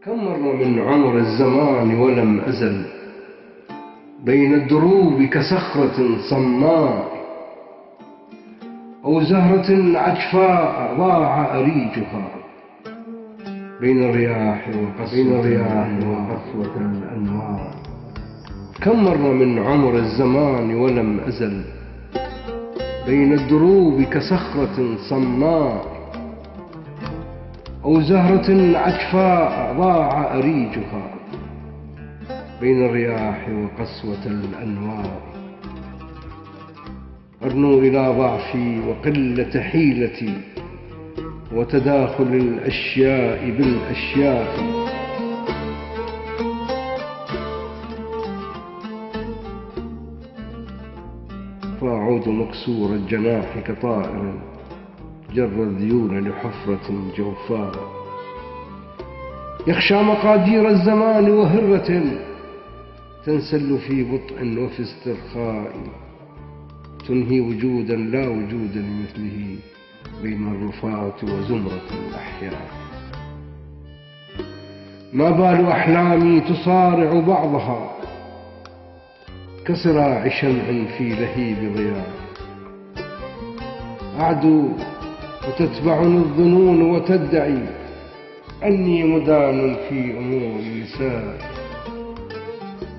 كم مر من عمر الزمان ولم أزل بين الدروب كصخرة صماء أو زهرة عجفاء ضاع أريجها بين الرياح وقسوة الأنوار. كم مر من عمر الزمان ولم أزل بين الدروب كصخرة صماء أو زهرة عجفاء ضاع أريجها بين الرياح وقسوة الأنوار. أرنو إلى ضعفي وقلة حيلتي وتداخل الأشياء بالأشياء، فأعود مكسور الجناح كطائر جر الذيول لحفرة جوفاء، يخشى مقادير الزمان وهرة تنسل في بطء وفي استرخاء، تنهي وجودا لا وجود لمثله بين الرفات وزمرة الأحياء. ما بال أحلامي تصارع بعضها كصراع شمع في لهيب ضياء، أعدو وتتبعني الظنون وتدعي أني مدان في أمور نساء،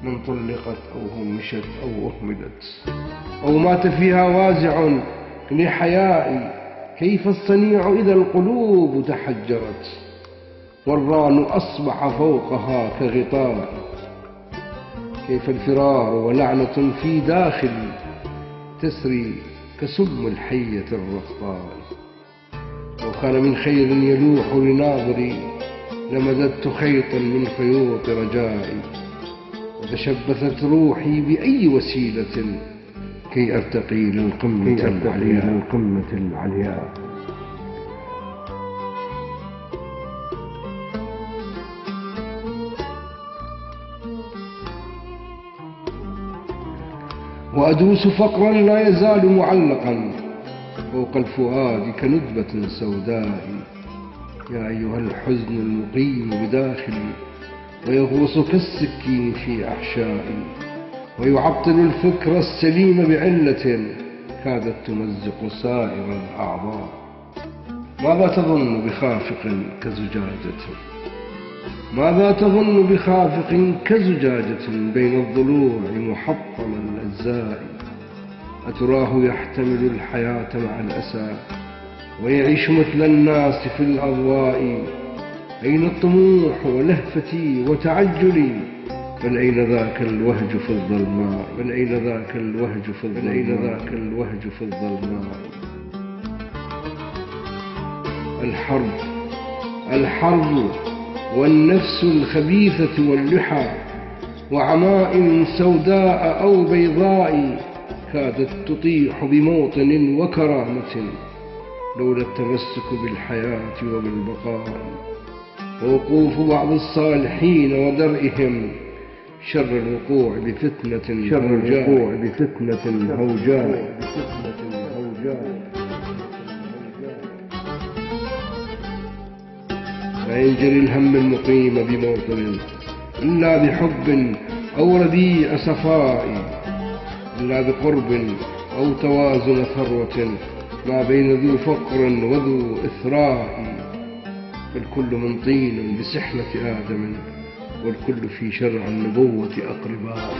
من طلقت أو همشت أو أهملت أو مات فيها وازع لحيائي. كيف الصنيع إذا القلوب تحجرت والران أصبح فوقها كغطاء؟ كيف الفرار ولعنة في داخلي تسري كسم الحية الرخاء؟ لو كان من خير يلوح لناظري لمددت خيطا من خيوط رجائي، وتشبثت روحي بأي وسيلة كي أرتقي للقمة العلياء. وأدوس فقرا لا يزال معلقا فوق الفؤاد كندبة سوداء. يا أيها الحزن المقيم بداخلي ويغوص كالسكين في أحشائي، ويعطل الفكر السليم بعلة كادت تمزق سائر الأعضاء. ماذا تظن بخافق كزجاجة؟ ماذا تظن بخافق كزجاجة بين الضلوع محطم الأجزاء؟ أتراه يحتمل الحياة مع الأسى ويعيش مثل الناس في الأضواء؟ أين الطموح ولهفتي وتعجلي؟ بل أين ذاك الوهج في الظلماء؟ بل أين ذاك الوهج في الظلماء؟ الحرب والنفس الخبيثة واللحى وعمائم سوداء أو بيضاء كادت تطيح بموطن وكرامة لولا التمسك بالحياة وبالبقاء، ووقوف بعض الصالحين ودرئهم شر الوقوع بفتنة هوجاء. لا ينجري الهم المقيم بموطن إلا بحب أو رديء صفاء، إلا بقرب أو توازن ثروة ما بين ذو فقر وذو إثراء. فالكل من طين بسحنة آدم والكل في شرع النبوة أقرباء.